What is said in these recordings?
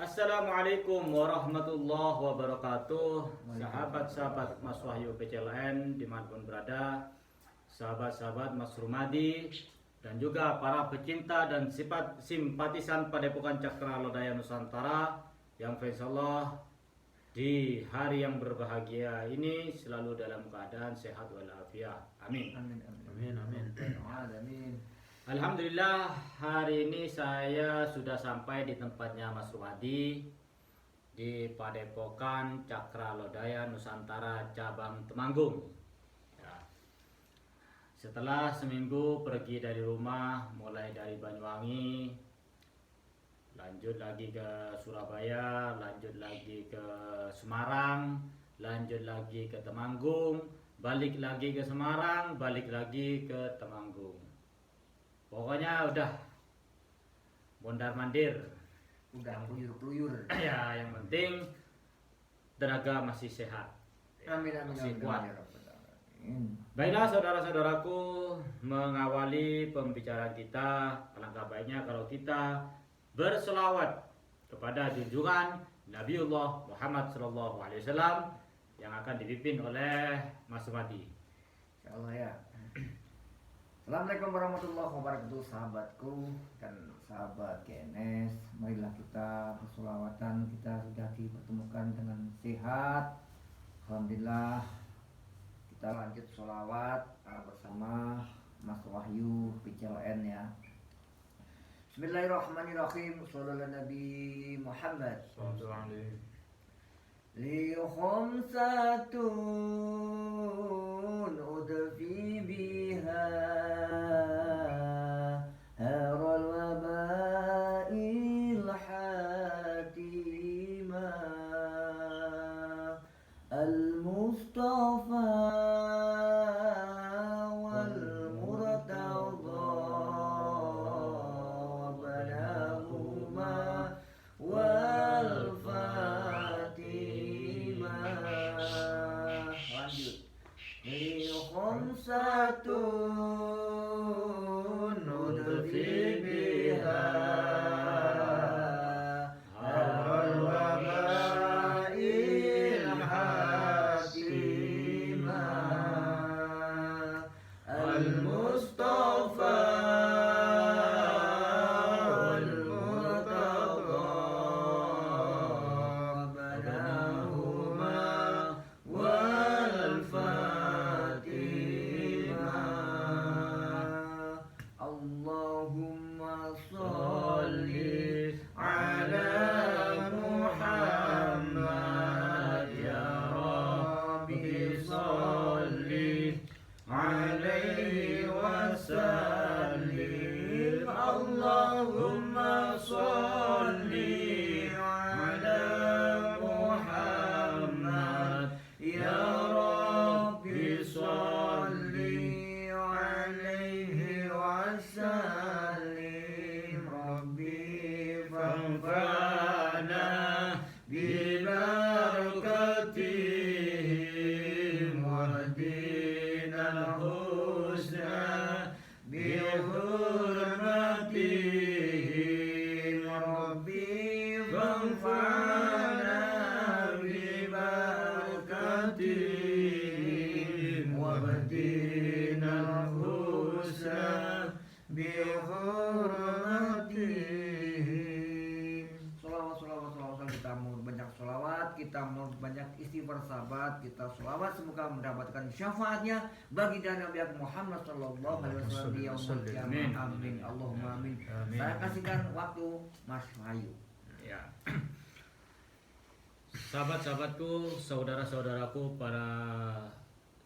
Assalamualaikum warahmatullahi wabarakatuh. Sahabat-sahabat Mas Wahyu PCLN dimanapun berada, sahabat-sahabat Mas Rumadi, dan juga para pecinta dan simpatisan Padepokan Cakra Lodaya Nusantara yang insyaallah di hari yang berbahagia ini selalu dalam keadaan sehat walafiat. Amin. Amin. Amin, amin. Amin. Alhamdulillah, hari ini saya sudah sampai di tempatnya Mas Rumadi di Padepokan Cakra Lodaya Nusantara cabang Temanggung. Ya. Setelah seminggu pergi dari rumah, mulai dari Banyuwangi, lanjut lagi ke Surabaya, lanjut lagi ke Semarang, lanjut lagi ke Temanggung, balik lagi ke Semarang, balik lagi ke Temanggung. Pokoknya udah mondar-mandir. Udah keluyur-keluyur. Ya, yang penting tenaga masih sehat. Amin. Masih Amin. kuat. Ya Rabbal Alamin. Baiklah saudara-saudaraku, mengawali pembicaraan kita, alangkah baiknya kalau kita berselawat kepada junjungan Nabiullah Muhammad SAW yang akan dipimpin oleh Mas Rumadi. Insyaallah ya. Assalamualaikum warahmatullahi wabarakatuh, sahabatku dan sahabat GNS. Marilah kita bersolawatan, kita sudah dipertemukan dengan sehat. Alhamdulillah. Kita lanjut solawat bersama Mas Wahyu PCLN ya. Bismillahirrahmanirrahim. Shallallahu Nabi Muhammad. Li khamsatun udfi biha haral wabail hatima al-mustafa wal murtada balahuma wal lanjut. Li khamsatun nudfi biha haral wabail hatima al-mustafa wal murtada balahuma wal fatimah. Allahumma sholli ala Muhammad ya Rabbi sholli alaihi wasallim. Allahumma sholli ala Muhammad ya Rabbi sholli alaihi wasallim. Rabbi fanfa'na bibarakatihim wahdina al-husna bihurmatihim. Rabbi fanfa'na bibarakatihim wahdina al-husna bihurmatihim. Solawat kita mau banyak solawat, kita mau banyak istighfar sahabat, kita solawat semoga mendapatkan syafaatnya bagi Nabi Muhammad Sallallahu Alaihi Wasallam di yaumul qiyamah. Amin. Allahumma amin. Amin. Saya kasihkan waktu Mas Wahyu. Ya. Sahabat-sahabatku, saudara-saudaraku, para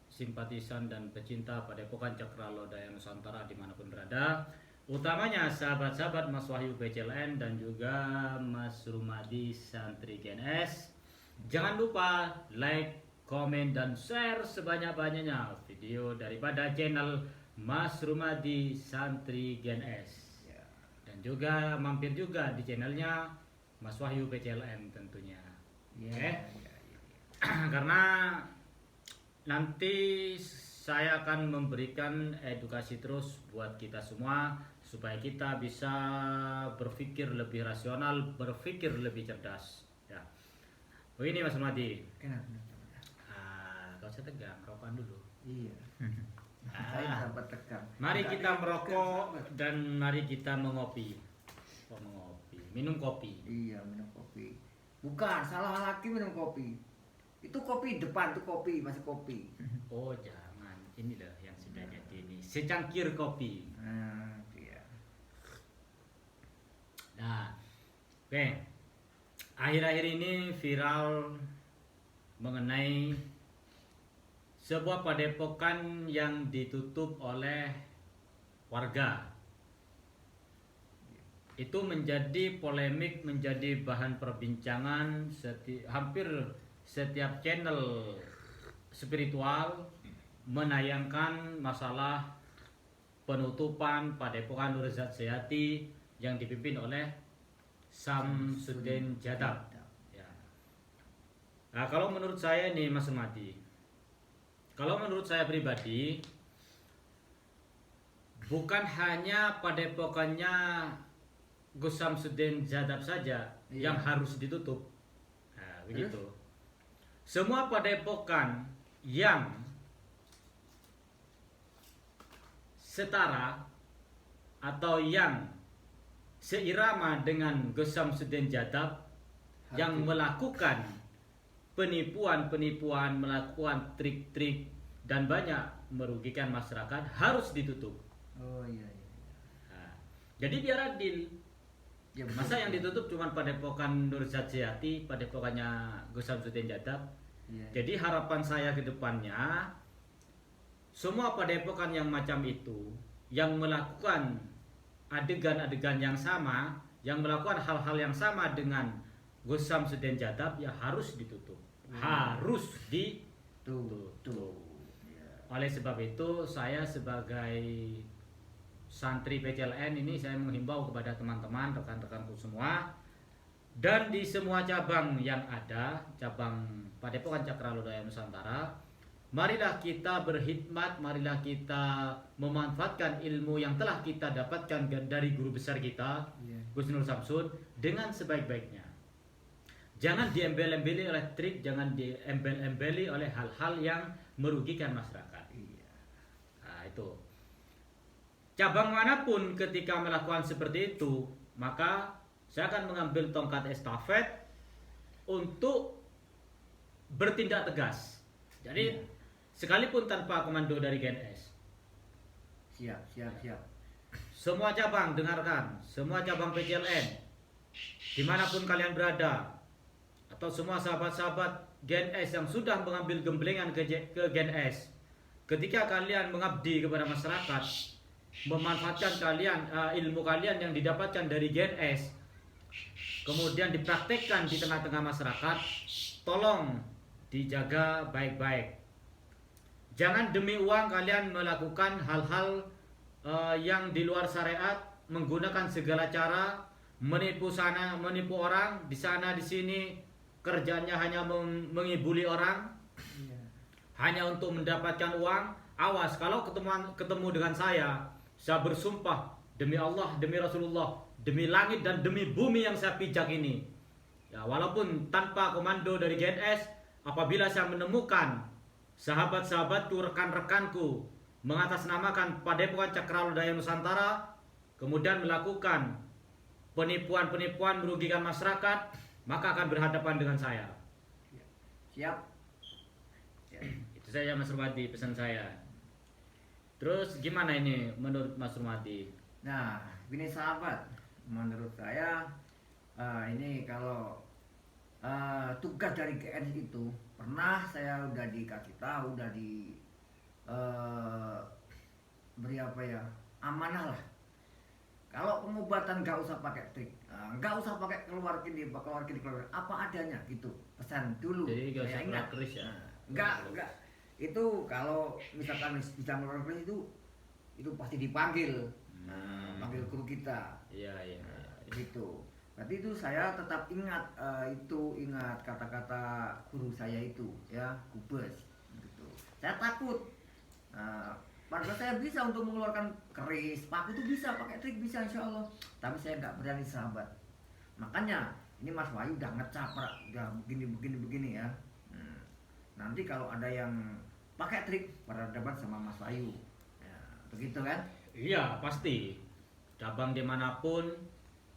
simpatisan dan pecinta Padepokan Cakra Lodaya Nusantara dimanapun berada, utamanya sahabat-sahabat Mas Wahyu PCLN dan juga Mas Rumadi Santri GNS. Jangan lupa like, komen, dan share sebanyak-banyaknya video daripada channel Mas Rumadi Santri GNS. Ya. Dan juga mampir juga di channelnya Mas Wahyu PCLN tentunya. Ya, Oke. ya. Karena nanti saya akan memberikan edukasi terus buat kita semua supaya kita bisa berpikir lebih rasional, berpikir lebih cerdas. Ya. Oh ini Mas Madi. Kenapa? Kau usah tegang, rokokan dulu. Iya. Saya sahabat tegang. Mari Enggak kita ada yang merokok tegang, sahabat. dan mari kita mengopi. Minum kopi. Iya, minum kopi. Bukan, salah lagi minum kopi. Itu kopi depan tuh kopi, masih kopi. Oh jangan, inilah yang sudah jadi ini. Secangkir kopi. Nah, iya. Nah, oke. Akhir-akhir ini viral mengenai sebuah padepokan yang ditutup oleh warga. Itu menjadi polemik, menjadi bahan perbincangan hampir setiap channel spiritual menayangkan masalah penutupan padepokan Nurzat Sejati yang dipimpin oleh Samsudin Jadab. Ya. Nah, kalau menurut saya nih Mas Madi, kalau menurut saya pribadi, bukan hanya padepokannya Gus Samsudin Jadab saja yang harus ditutup. Nah, begitu. Semua padepokan yang setara atau yang seirama dengan Gus Samsudin Jadab yang melakukan penipuan-penipuan, melakukan trik-trik dan banyak merugikan masyarakat harus ditutup. Oh iya. Nah, jadi biar adil. Ya, Masa yang ditutup cuma padepokan Nurzat Sejati, padepokannya Gus Samsudin Jadab. Iya. Jadi harapan saya ke depannya semua padepokan yang macam itu, yang melakukan adegan-adegan yang sama, yang melakukan hal-hal yang sama dengan Gus Samsudin Jadab, ya harus ditutup. Harus ditutup. Ya. Oleh sebab itu saya sebagai santri PCLN ini saya menghimbau kepada teman-teman, rekan-rekanku semua, dan di semua cabang yang ada, cabang Padepokan Cakra Lodaya Nusantara, marilah kita berkhidmat, marilah kita memanfaatkan ilmu yang telah kita dapatkan dari guru besar kita, Gus Nur Samsud, dengan sebaik-baiknya. Jangan diembel-embeli oleh trik, jangan diembel-embeli oleh hal-hal yang merugikan masyarakat. Nah, itu. Cabang manapun ketika melakukan seperti itu, maka saya akan mengambil tongkat estafet untuk bertindak tegas. Jadi sekalipun tanpa komando dari GNS. Siap. Semua cabang dengarkan, semua cabang PCLN, dimanapun kalian berada, atau semua sahabat-sahabat GNS yang sudah mengambil gemblengan ke GNS, ketika kalian mengabdi kepada masyarakat, memanfaatkan ilmu kalian yang didapatkan dari GNS, kemudian dipraktekkan di tengah-tengah masyarakat, tolong dijaga baik-baik. Jangan demi uang kalian melakukan hal-hal yang di luar syariat, menggunakan segala cara, menipu orang di sana di sini, kerjanya hanya mengibuli orang, hanya untuk mendapatkan uang. Awas kalau ketemu dengan saya bersumpah demi Allah, demi Rasulullah, demi langit dan demi bumi yang saya pijak ini, ya, walaupun tanpa komando dari GNS, apabila saya menemukan sahabat-sahabatku, rekan-rekanku mengatasnamakan Padepokan Cakra Lodaya Nusantara, kemudian melakukan penipuan-penipuan merugikan masyarakat, maka akan berhadapan dengan saya. Siap. Itu saja Mas Rumadi, pesan saya. Terus gimana ini menurut Mas Rumadi? Nah, gini sahabat, menurut saya ini kalau tugas dari GNS itu pernah saya udah dikasih tahu, udah beri amanah lah. Kalau pengobatan nggak usah pakai trik, nggak usah pakai keluar gini, apa adanya gitu. Pesan dulu. Jadi nggak usah ingat. keris ya? Nggak. Itu kalau misalkan bisa keluar keris itu pasti dipanggil, panggil guru kita. Iya. Gitu. Berarti itu saya tetap ingat kata-kata guru saya itu, ya, Kubes. Gitu. Saya takut Padahal saya bisa untuk mengeluarkan keris, paku itu bisa, pakai trik bisa insya Allah. Tapi saya nggak berani sahabat. Makanya ini Mas Wahyu udah ngecaprak, udah begini ya. Nanti kalau ada yang pakai trik pada debat sama Mas Wahyu, ya, begitu kan? Iya pasti. Cabang dimanapun,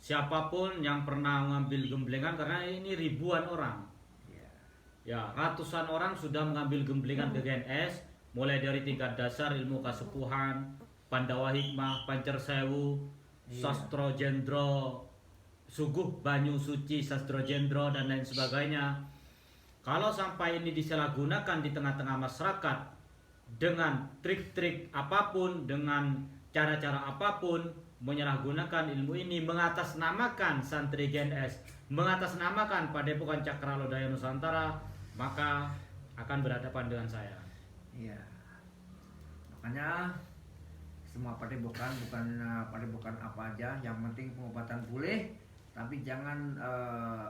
siapapun yang pernah ngambil gemblengan, karena ini ribuan orang. Ya. Ya, ratusan orang sudah mengambil gemblengan ke GNS, mulai dari tingkat dasar ilmu kasepuhan, Pandawa Hikmah, Pancer Sewu, Iya. Sastro Jendro, Suguh Banyu Suci, Sastro Jendro, dan lain sebagainya. Kalau sampai ini disalahgunakan di tengah-tengah masyarakat dengan trik-trik apapun, dengan cara-cara apapun, menyalahgunakan ilmu ini, mengatasnamakan santri GNS, mengatasnamakan Padepokan Cakra Lodaya Nusantara, maka akan berhadapan dengan saya. Iya. Makanya semua padepokan padepokan apa aja, yang penting pengobatan boleh, tapi jangan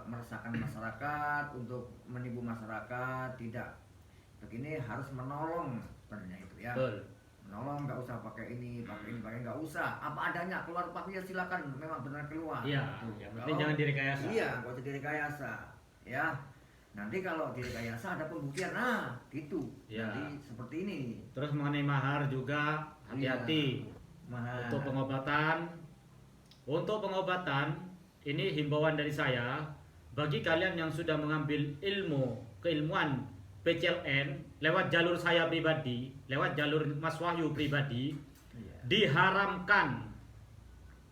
meresahkan masyarakat untuk menipu masyarakat, tidak. Begini harus menolong sebenarnya itu ya. Betul. Menolong, nggak usah pakai ini nggak usah. Apa adanya, keluar paku ya silakan, memang benar keluar. Iya, Tuh. yang penting jangan direkayasa. Iya, nggak usah direkayasa. Ya. Nanti kalau direkayasa ada pembuktian, nah gitu. Iya. Jadi seperti ini. Terus mengenai mahar juga hati-hati. Mahal. Untuk pengobatan ini himbauan dari saya bagi kalian yang sudah mengambil keilmuan PCLN lewat jalur saya pribadi, lewat jalur Mas Wahyu pribadi, Iya. diharamkan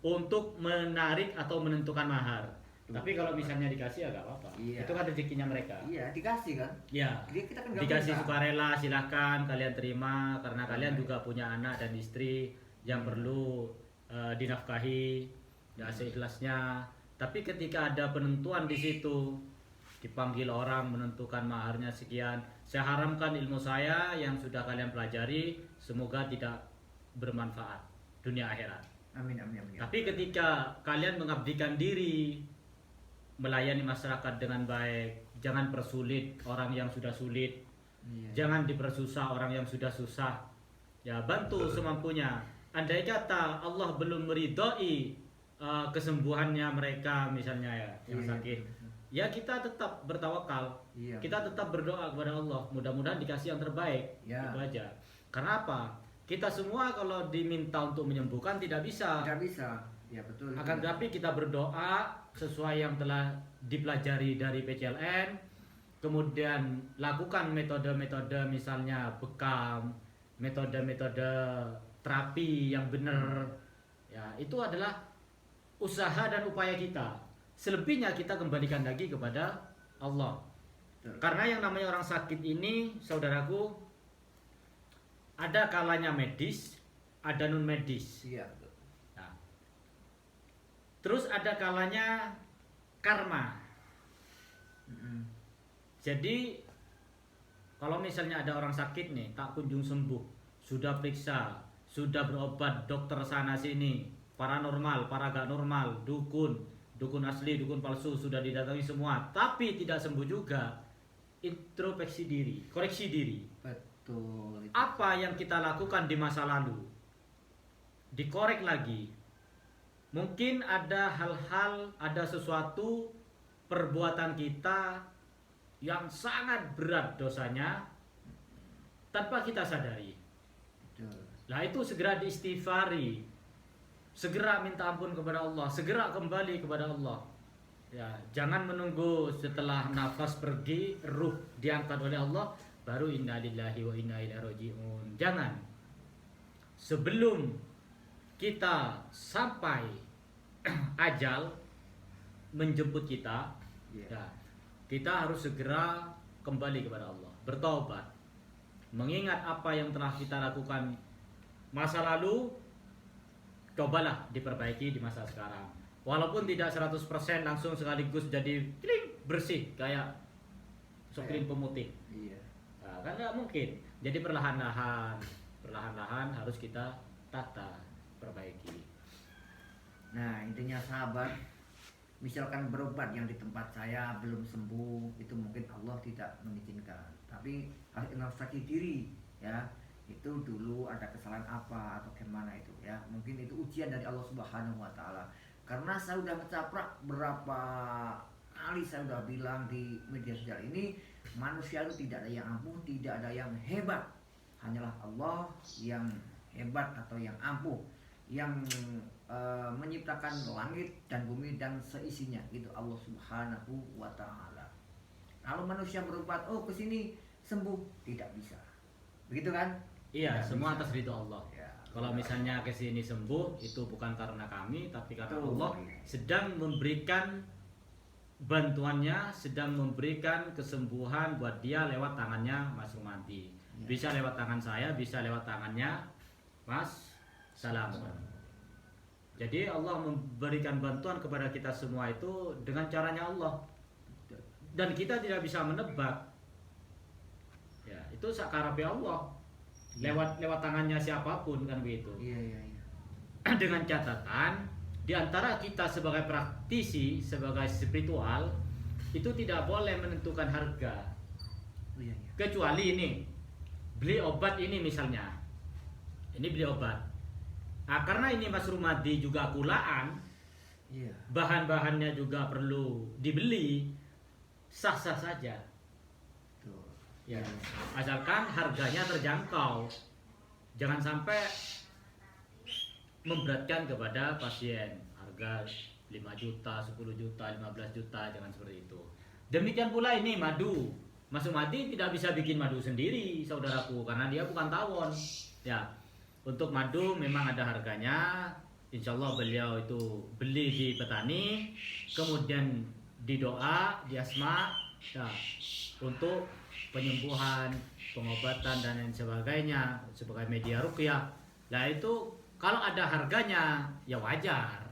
untuk menarik atau menentukan mahar. Tapi kalau misalnya dikasih ya gak apa-apa. Iya. Itu kan rezekinya mereka. Iya, dikasih kan? Ya. Jadi kita kan nggak Dikasih minta. sukarela, silahkan kalian terima karena kalian Iya. juga punya anak dan istri yang perlu dinafkahi ya seikhlasnya. Tapi ketika ada penentuan di situ, dipanggil orang menentukan maharnya sekian, saya haramkan ilmu saya yang sudah kalian pelajari, semoga tidak bermanfaat dunia akhirat. Amin, amin, amin. Tapi ketika kalian mengabdikan diri, melayani masyarakat dengan baik, jangan persulit orang yang sudah sulit, Iya. jangan dipersusah orang yang sudah susah. Ya, bantu semampunya. Andai kata Allah belum meridhoi kesembuhannya mereka misalnya ya yang Iya. sakit, ya kita tetap bertawakal. Iya. Kita tetap berdoa kepada Allah, mudah-mudahan dikasih yang terbaik. Ya. Itu aja. Karena apa? Kita semua kalau diminta untuk menyembuhkan tidak bisa. Tidak bisa. Ya betul. Akan tetapi kita berdoa sesuai yang telah dipelajari dari PCLN, kemudian lakukan metode-metode misalnya bekam, metode-metode terapi yang benar. Ya, itu adalah usaha dan upaya kita. Selebihnya kita kembalikan lagi kepada Allah. Betul. Karena yang namanya orang sakit ini, saudaraku, ada kalanya medis, ada non medis. Iya. Betul. Nah, terus ada kalanya karma. Mm-mm. Jadi kalau misalnya ada orang sakit nih, tak kunjung sembuh, sudah periksa, sudah berobat dokter sana sini, paranormal, para gak normal, dukun asli, dukun palsu sudah didatangi semua, tapi tidak sembuh juga. Introspeksi diri, koreksi diri. Betul. Itu. Apa yang kita lakukan di masa lalu dikorek lagi. Mungkin ada hal-hal, ada sesuatu perbuatan kita yang sangat berat dosanya tanpa kita sadari. Betul. Nah, itu segera diistighfari, segera minta ampun kepada Allah, segera kembali kepada Allah. Ya, jangan menunggu setelah nafas pergi, ruh diangkat oleh Allah, baru innalillahi wa inna ilaihi raji'un. Jangan. Sebelum kita sampai ajal menjemput kita, Iya. ya, kita harus segera kembali kepada Allah, bertaubat, mengingat apa yang telah kita lakukan masa lalu, cobalah diperbaiki di masa sekarang. Walaupun tidak 100% langsung sekaligus jadi kling, bersih kayak sokrin pemutih. Iya. Nah, kan nggak mungkin. Jadi perlahan-lahan harus kita tata, perbaiki. Nah, intinya sahabat, misalkan berobat yang di tempat saya belum sembuh, itu mungkin Allah tidak mengizinkan. Tapi harus introspeksi diri, ya. itu dulu ada kesalahan apa atau gimana itu ya, mungkin itu ujian dari Allah Subhanahu wa taala. Karena saya udah ngecaprak berapa kali, saya udah bilang di media sosial ini, manusia itu tidak ada yang ampuh, tidak ada yang hebat, hanyalah Allah yang hebat atau yang ampuh, yang menciptakan langit dan bumi dan seisinya, itu Allah Subhanahu wa taala. Kalau manusia berbuat kesini sembuh, tidak bisa, begitu kan? Iya, Tidak semua bisa. atas ridho Allah. Ya, Kalau betul. misalnya ke sini sembuh, itu bukan karena kami, tapi karena Betul. Allah sedang memberikan bantuannya, sedang memberikan kesembuhan buat dia lewat tangannya Mas Rumadi. Ya. Bisa lewat tangan saya, bisa lewat tangannya Mas Salam. Jadi Allah memberikan bantuan kepada kita semua itu dengan caranya Allah. Dan kita tidak bisa menebak. Ya, itu sakarabe Allah. Lewat tangannya siapapun kan begitu. Iya, iya, iya. Dengan catatan di antara kita sebagai praktisi, sebagai spiritual itu tidak boleh menentukan harga. Iya, iya. Kecuali ini beli obat ini misalnya. Ini beli obat. Nah, karena ini Mas Rumadi juga kulaan, Iya. bahan-bahannya juga perlu dibeli, sah-sah saja. Betul. Ya, asalkan harganya terjangkau. Jangan sampai memberatkan kepada pasien. Harga 5 juta, 10 juta, 15 juta, jangan seperti itu. Demikian pula ini madu. Mas Sumadi tidak bisa bikin madu sendiri, saudaraku, karena dia bukan tawon. Ya, untuk madu memang ada harganya. Insya Allah beliau itu beli di petani, kemudian didoa, di asma, ya, untuk penyembuhan, pengobatan dan lain sebagainya sebagai media ruqyah. Nah itu kalau ada harganya ya wajar.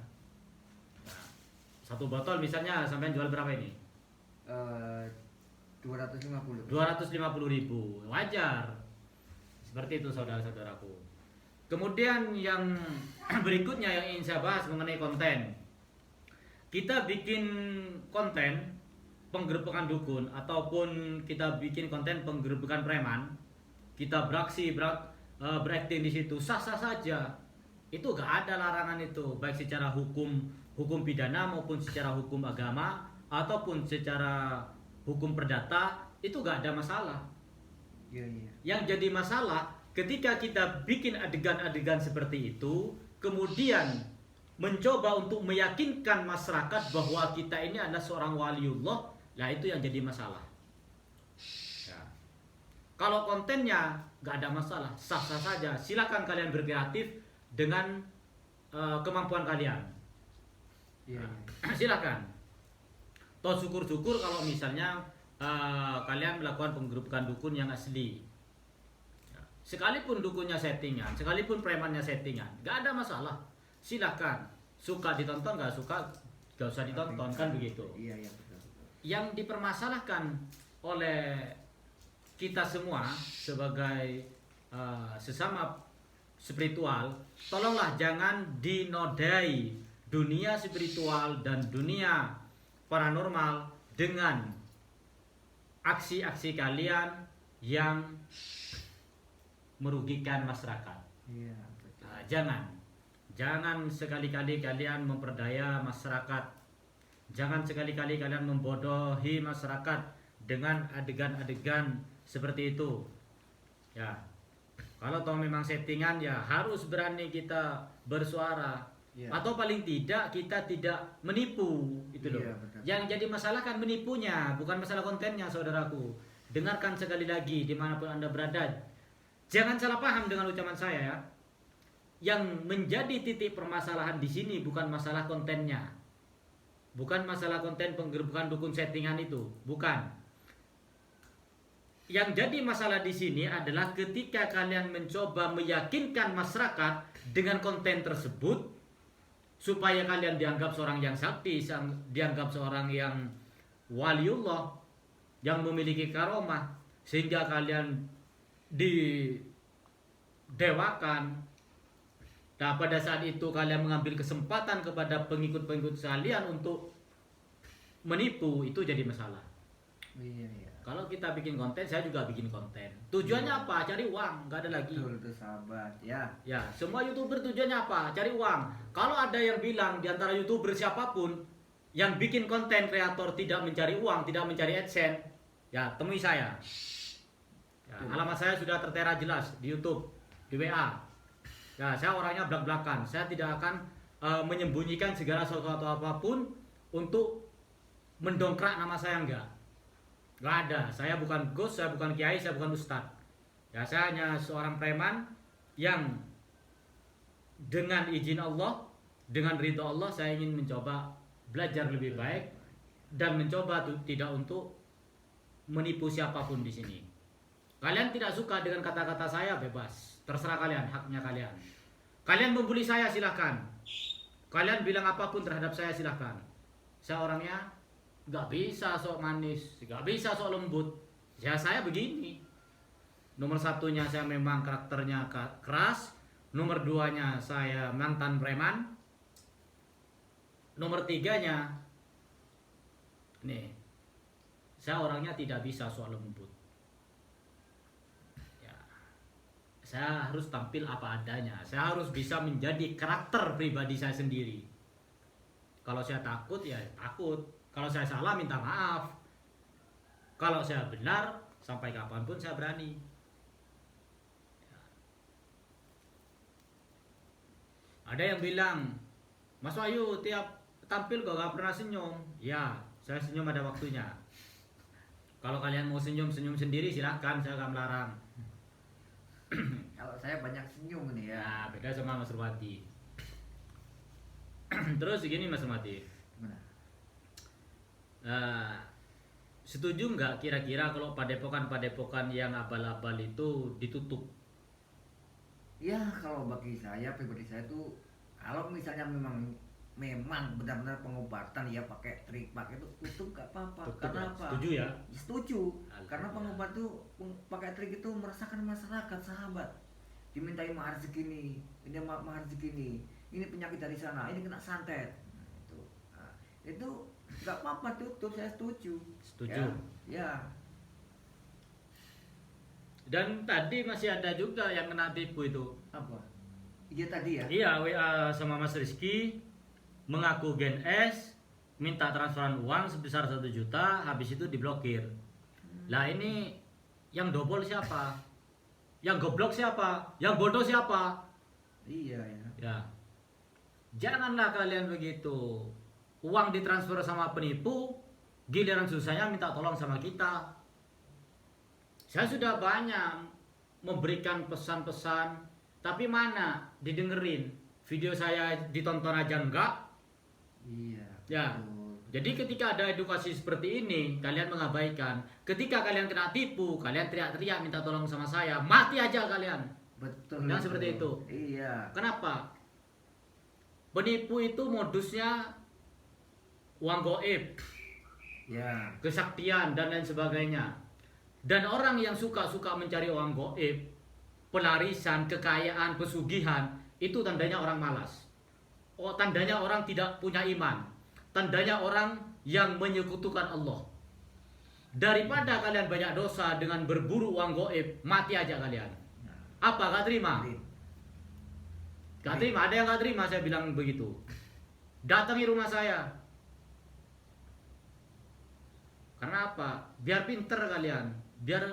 Nah, satu botol misalnya sampai jual berapa ini? 250. 250.000, wajar. Seperti itu saudara-saudaraku. Kemudian yang berikutnya yang ingin saya bahas mengenai konten. Kita bikin konten penggerbekan dukun ataupun kita bikin konten penggerbekan preman, kita beraksi berakting di situ sah-sah saja. Itu gak ada larangan itu, baik secara hukum pidana maupun secara hukum agama ataupun secara hukum perdata, itu gak ada masalah. Iya, iya. Yang jadi masalah ketika kita bikin adegan-adegan seperti itu, kemudian mencoba untuk meyakinkan masyarakat bahwa kita ini adalah seorang waliullah, lah itu yang jadi masalah. Ya. Kalau kontennya gak ada masalah, sah-sah saja. Silakan kalian berkreatif dengan kemampuan kalian. Iya, iya. Silakan. Toh syukur-syukur kalau misalnya kalian melakukan penggerbekan dukun yang asli. Ya. Sekalipun dukunnya settingan, sekalipun premannya settingan, gak ada masalah. Silakan. Suka ditonton, gak suka gak usah ditonton, kan begitu. Iya, iya, betul. Yang dipermasalahkan oleh kita semua sebagai sesama spiritual, tolonglah jangan dinodai dunia spiritual dan dunia paranormal dengan aksi-aksi kalian yang merugikan masyarakat. Iya, betul. Nah, jangan sekali-kali kalian memperdaya masyarakat. Jangan sekali-kali kalian membodohi masyarakat dengan adegan-adegan seperti itu. Ya. Kalau toh memang settingan ya harus berani kita bersuara. Iya. Atau paling tidak kita tidak menipu itu loh. Iya, betul. Yang jadi masalah kan menipunya, bukan masalah kontennya, saudaraku. Dengarkan sekali lagi dimanapun Anda berada. Jangan salah paham dengan ucapan saya ya. Yang menjadi titik permasalahan di sini bukan masalah kontennya. Bukan masalah konten penggerbekan dukun settingan itu, bukan. Yang jadi masalah di sini adalah ketika kalian mencoba meyakinkan masyarakat dengan konten tersebut supaya kalian dianggap seorang yang sakti, dianggap seorang yang waliullah, yang memiliki karomah, sehingga kalian didewakan. Nah, pada saat itu kalian mengambil kesempatan kepada pengikut-pengikut kalian untuk menipu, itu jadi masalah. Iya, iya. Kalau kita bikin konten, saya juga bikin konten. Tujuannya apa? Cari uang, nggak ada lagi. Betul itu sahabat ya. Ya, semua YouTuber tujuannya apa? Cari uang. Kalau ada yang bilang di antara YouTuber siapapun yang bikin konten kreator tidak mencari uang, tidak mencari AdSense, ya temui saya. Ya, alamat saya sudah tertera jelas di YouTube, di WA. Ya, saya orangnya belak-belakan. Saya tidak akan menyembunyikan segala sesuatu apapun untuk mendongkrak nama saya, enggak. Enggak ada. Saya bukan gus, saya bukan kiai, saya bukan ustadz. Ya, saya hanya seorang preman yang dengan izin Allah, dengan ridho Allah, saya ingin mencoba belajar lebih baik dan mencoba tidak untuk menipu siapapun di sini. Kalian tidak suka dengan kata-kata saya, bebas, terserah kalian, haknya kalian. Kalian membuli saya, silahkan. Kalian bilang apapun terhadap saya, silahkan. Saya orangnya nggak bisa sok manis, nggak bisa sok lembut. Ya saya begini. Nomor satunya saya memang karakternya keras. Nomor duanya saya mantan preman. Nomor tiganya, nih, saya orangnya tidak bisa sok lembut. Ya, saya harus tampil apa adanya. Saya harus bisa menjadi karakter pribadi saya sendiri. Kalau saya takut ya takut. Kalau saya salah minta maaf. Kalau saya benar sampai kapanpun saya berani. Ada yang bilang, Mas Wahyu tiap tampil kok gak pernah senyum. Ya, saya senyum ada waktunya. Kalau kalian mau senyum-senyum sendiri silahkan, saya gak melarang. Kalau saya banyak senyum nih ya. Ya, beda sama Mas Rumati. Terus begini Mas Rumati. Gimana? Setuju nggak kira-kira kalau padepokan-padepokan yang abal-abal itu ditutup? Ya kalau bagi saya pribadi saya tuh kalau misalnya memang benar-benar pengobatan ya pakai trik pakai itu tutup gak apa-apa. Tutup Karena ya? apa? Setuju ya? Setuju. Karena Alhamdulillah. pengobat tuh pakai trik itu meresahkan masyarakat sahabat. Dimintai mahar segini, ini mahar segini, ini penyakit dari sana, ini kena santet. Itu nggak apa-apa tutup, saya setuju. Setuju. Ya. Dan tadi masih ada juga yang kena tipu itu. Apa? Iya tadi ya. Iya, WA sama Mas Rizky mengaku Gen S, minta transferan uang sebesar 1 juta, habis itu diblokir. Lah ini yang dobol siapa? Yang goblok siapa? Yang bodoh siapa? Iya ya. Ya. Janganlah kalian begitu. Uang ditransfer sama penipu, giliran susahnya minta tolong sama kita. Saya sudah banyak memberikan pesan-pesan, tapi mana didengerin? Video saya ditonton aja enggak? Iya. Ya. Betul. Jadi ketika ada edukasi seperti ini, kalian mengabaikan. Ketika kalian kena tipu, kalian teriak-teriak minta tolong sama saya, mati aja kalian. Betul. Yang seperti itu. Iya. Kenapa? Penipu itu modusnya uang goib, Ya. kesaktian dan lain sebagainya. Dan orang yang suka-suka mencari uang goib, pelarisan, kekayaan, pesugihan, itu tandanya orang malas. Oh, tandanya orang tidak punya iman. Tandanya orang yang menyekutukan Allah. Daripada kalian banyak dosa dengan berburu uang goib, mati aja kalian. Apa gak terima? Gak terima, ada yang gak terima saya bilang begitu. Datangi rumah saya. Karena apa? Biar pinter kalian. Biar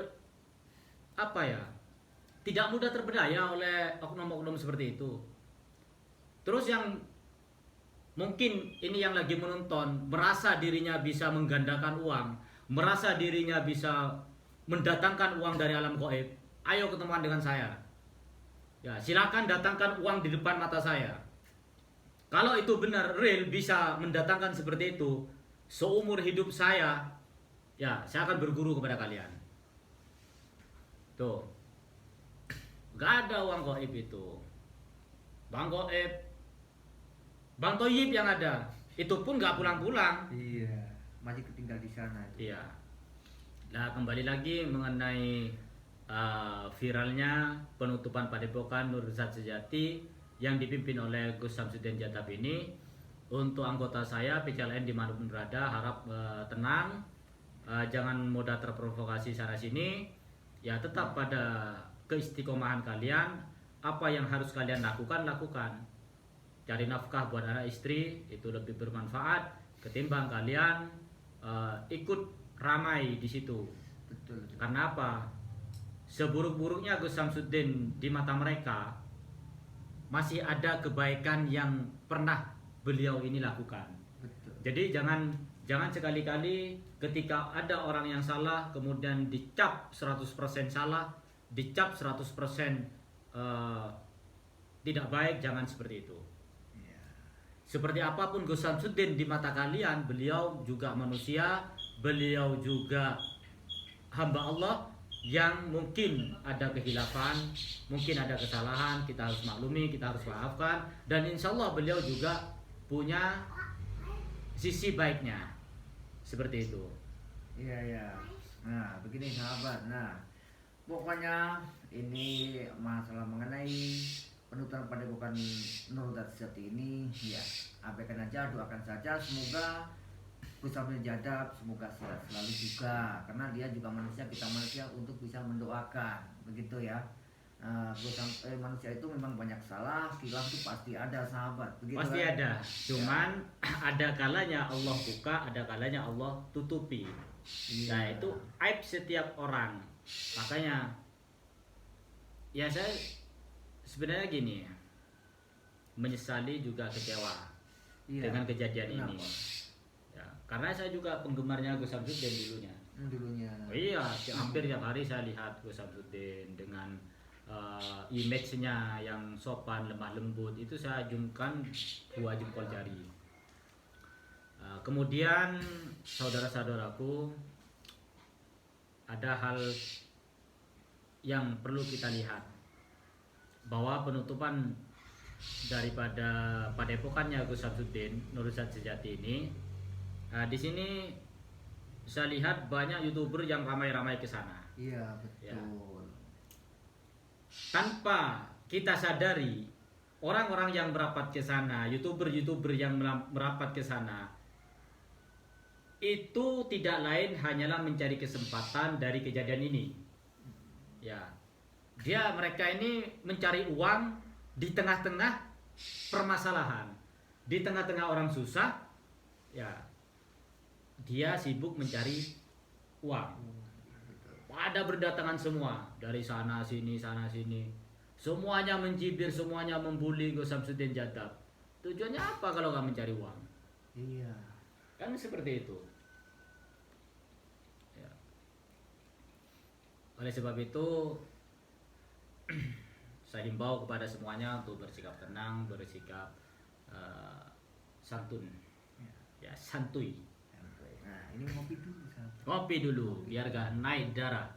apa ya? Tidak mudah terpedaya oleh oknum-oknum seperti itu. Terus yang mungkin ini yang lagi menonton merasa dirinya bisa menggandakan uang, merasa dirinya bisa mendatangkan uang dari alam gaib. Ayo ketemuan dengan saya. Ya, silakan datangkan uang di depan mata saya. Kalau itu benar real bisa mendatangkan seperti itu, seumur hidup saya, ya saya akan berguru kepada kalian. Tuh, gak ada uang gaib itu. Bang gaib, Bang Toyib yang ada, itu pun gak pulang-pulang. Iya. Masih ketinggal di sana itu. Iya. Nah, kembali lagi mengenai viralnya penutupan Padepokan Nur Zat Sejati yang dipimpin oleh Gus Samsudin Jatab ini. Untuk anggota saya PCLN dimanapun berada harap tenang, jangan mudah terprovokasi sana sini. Ya tetap pada keistiqomahan kalian. Apa yang harus kalian lakukan, lakukan. Cari nafkah buat anak istri itu lebih bermanfaat ketimbang kalian ikut ramai di situ. Betul. Karena apa? Seburuk-buruknya Gus Samsudin di mata mereka, masih ada kebaikan yang pernah beliau ini lakukan. Betul. Jadi jangan sekali-kali ketika ada orang yang salah kemudian dicap 100% salah, dicap 100% tidak baik, jangan seperti itu. Seperti apapun Gus Samsudin di mata kalian, beliau juga manusia, beliau juga hamba Allah yang mungkin ada kehilafan, mungkin ada kesalahan, kita harus maklumi, kita harus maafkan, dan insya Allah beliau juga punya sisi baiknya, seperti itu. Iya. Nah, begini sahabat. Nah, pokoknya ini masalah mengenai penuturan padepokan Nur Darus Sejati ini, ya abaikan aja, doakan saja semoga Gus Samsudin Jadab semoga sehat selalu juga, karena dia juga manusia, kita manusia untuk bisa mendoakan, begitu ya. Manusia itu memang banyak salah, khilaf itu pasti ada sahabat, begitu Pasti kan? ada, cuman ada kalanya Allah buka, ada kalanya Allah tutupi. Iya. Nah itu aib setiap orang. Makanya ya saya sebenarnya gini, menyesali juga kecewa Iya. dengan kejadian ini. Kenapa? Ya, karena saya juga penggemarnya Gus Samsudin dulunya. Dulunya. Oh iya, hampir tiap hari saya lihat Gus Samsudin dengan image-nya yang sopan, lemah lembut, itu saya ajungkan 2 jempol jari. Kemudian saudara-saudaraku, ada hal yang perlu kita lihat, bahwa penutupan daripada padepokannya Gus Samsudin Nur Sejati ini, di sini saya lihat banyak YouTuber yang ramai-ramai ke sana. Iya, betul. Ya. Tanpa kita sadari, orang-orang yang merapat ke sana, YouTuber-YouTuber yang merapat ke sana, itu tidak lain hanyalah mencari kesempatan dari kejadian ini. Ya. Mereka ini mencari uang di tengah-tengah permasalahan, di tengah-tengah orang susah, ya. Dia sibuk mencari uang. Pada berdatangan semua dari sana sini, semuanya mencibir, semuanya membuli Gus Samsudin Jadab. Tujuannya apa kalau nggak mencari uang? Iya. Kan seperti itu. Ya. Oleh sebab itu saya himbau kepada semuanya untuk bersikap tenang, bersikap santun, ya santuy. Nah, ini ngopi dulu, sahabat. Ngopi dulu biar gak naik darah.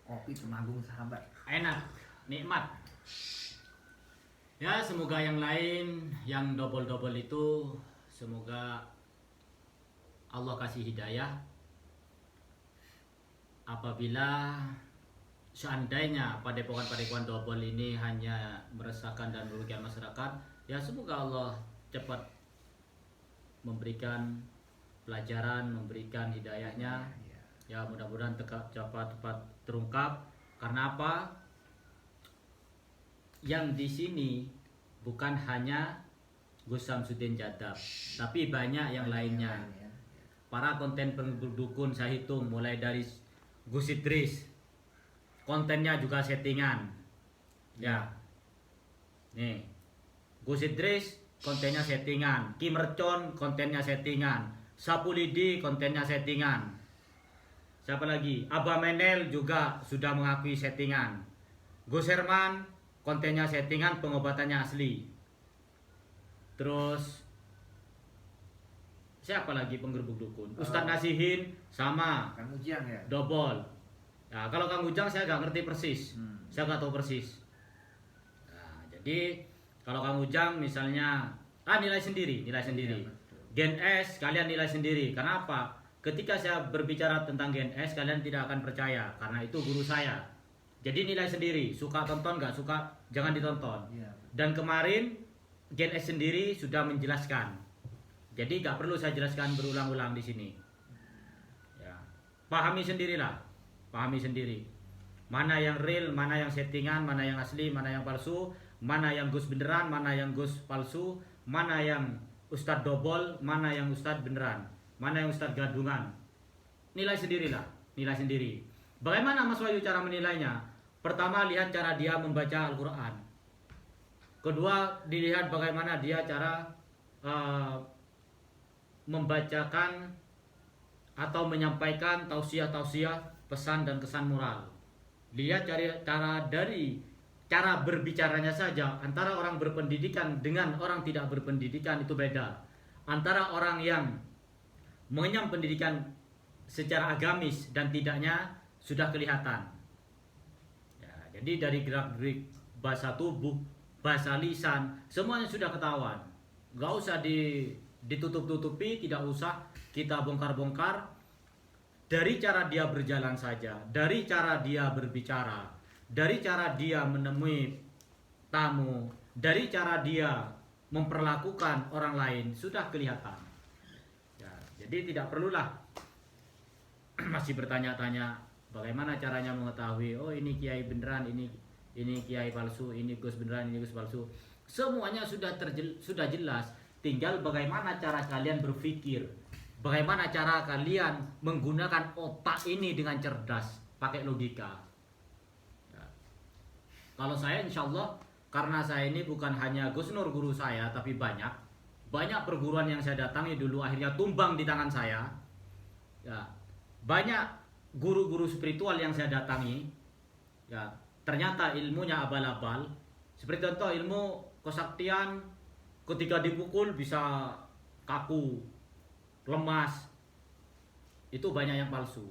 Kopi Temanggung, sahabat. Enak, nikmat. Ya semoga yang lain yang double-double itu semoga Allah kasih hidayah. Apabila seandainya padepokan-padepokan double ini hanya meresahkan dan merugikan masyarakat, ya semoga Allah cepat memberikan pelajaran, memberikan hidayahnya. Ya mudah-mudahan cepat terungkap. Karena apa? Yang di sini bukan hanya Gus Samsudin Jadab, tapi banyak yang lainnya. Para konten pendukun saya hitung mulai dari Gus Idris, kontennya juga settingan. Ya. Nih. Gus Idris kontennya settingan, Kim Mercon kontennya settingan, Sapulidi kontennya settingan. Siapa lagi? Abah Menel juga sudah mengakui settingan. Gus Herman kontennya settingan, pengobatannya asli. Terus siapa lagi penggerbuk dukun? Ustadz Nasihin sama. Kang Ujang ya? Double. Nah, kalau Kang Ujang saya nggak ngerti persis. Saya nggak tahu persis. Nah, jadi kalau Kang Ujang misalnya nilai sendiri. Iya, Gen S kalian nilai sendiri. Karena apa? Ketika saya berbicara tentang Gen S kalian tidak akan percaya karena itu guru saya. Jadi nilai sendiri. Suka tonton, nggak suka jangan ditonton. Iya. Dan kemarin Gen S sendiri sudah menjelaskan. Jadi nggak perlu saya jelaskan berulang-ulang di sini. Ya. Pahami sendirilah, pahami sendiri. Mana yang real, mana yang settingan, mana yang asli, mana yang palsu, mana yang Gus beneran, mana yang Gus palsu, mana yang Ustadz dobol, mana yang Ustadz beneran, mana yang Ustadz gadungan. Nilai sendirilah, nilai sendiri. Bagaimana Mas Wahyu cara menilainya? Pertama, lihat cara dia membaca Al-Quran. Kedua, dilihat bagaimana dia cara membacakan atau menyampaikan tausiah-tausiah, pesan dan kesan moral. Lihat cara berbicaranya saja. Antara orang berpendidikan dengan orang tidak berpendidikan itu beda. Antara orang yang mengenyam pendidikan secara agamis dan tidaknya sudah kelihatan. Ya, jadi dari gerak-gerik bahasa tubuh, bahasa lisan, semuanya sudah ketahuan. Gak usah ditutup-tutupi, tidak usah kita bongkar-bongkar. Dari cara dia berjalan saja, dari cara dia berbicara, dari cara dia menemui tamu, dari cara dia memperlakukan orang lain sudah kelihatan. Ya, jadi tidak perlulah masih bertanya-tanya bagaimana caranya mengetahui, oh ini kiai beneran, ini kiai palsu, ini Gus beneran, ini Gus palsu. Semuanya sudah jelas. Tinggal bagaimana cara kalian berpikir, bagaimana cara kalian menggunakan otak ini dengan cerdas, pakai logika. Ya. Kalau saya insya Allah, karena saya ini bukan hanya Gus Nur guru saya, tapi banyak perguruan yang saya datangi dulu akhirnya tumbang di tangan saya. Ya. Banyak guru-guru spiritual yang saya datangi, ya ternyata ilmunya abal-abal. Seperti contoh ilmu kesaktian, ketika dipukul bisa kaku, lemas. Itu banyak yang palsu.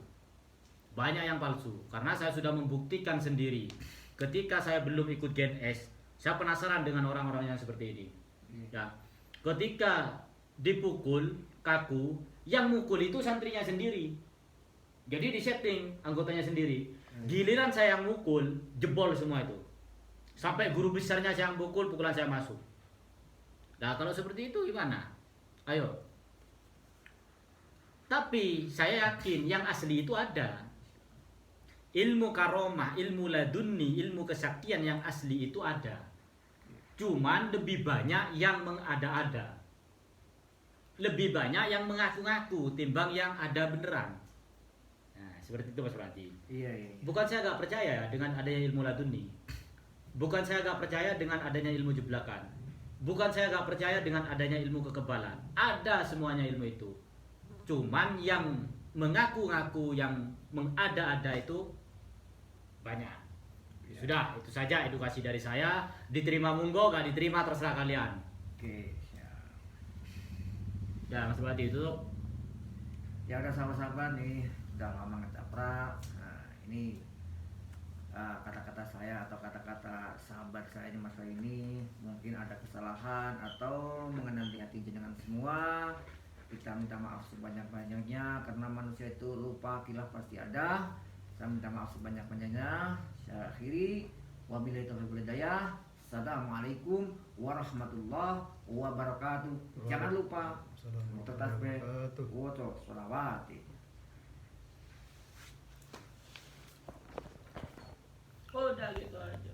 Banyak yang palsu. Karena saya sudah membuktikan sendiri. Ketika saya belum ikut Gen S, saya penasaran dengan orang-orang yang seperti ini. Ya. Ketika dipukul kaku, yang mukul itu santrinya sendiri. Jadi disetting anggotanya sendiri. Giliran saya yang mukul, jebol semua itu. Sampai guru besarnya saya yang mukul, pukulan saya masuk. Nah kalau seperti itu gimana? Ayo. Tapi saya yakin yang asli itu ada. Ilmu karomah, ilmu laduni, ilmu kesaktian yang asli itu ada. Cuman lebih banyak yang mengada-ada. Lebih banyak yang mengaku-ngaku timbang yang ada beneran. Nah, seperti itu Mas Prati. Iya. Bukan saya gak percaya dengan adanya ilmu laduni. Bukan saya gak percaya dengan adanya ilmu jeblakan. Bukan saya gak percaya dengan adanya ilmu kekebalan. Ada semuanya ilmu itu. Cuman yang mengaku-ngaku, yang mengada-ada itu banyak. Sudah, itu saja edukasi dari saya. Diterima monggo, gak diterima terserah kalian. Oke, siap. Ya, Mas Badi itu. Ya udah sahabat-sahabat nih, udah lama ngecaprak. Nah, ini kata-kata saya atau kata-kata sahabat saya di masa ini mungkin ada kesalahan atau mengenai hati jenengan semua. Kita minta maaf sebanyak-banyaknya karena manusia itu lupa, khilaf pasti ada. Saya minta maaf sebanyak-banyaknya. Saya akhiri, wabillahi taufiq wal hidayah. Assalamualaikum warahmatullahi wabarakatuh. Jangan lupa untuk tasbih, untuk sholawat. Udah gitu aja.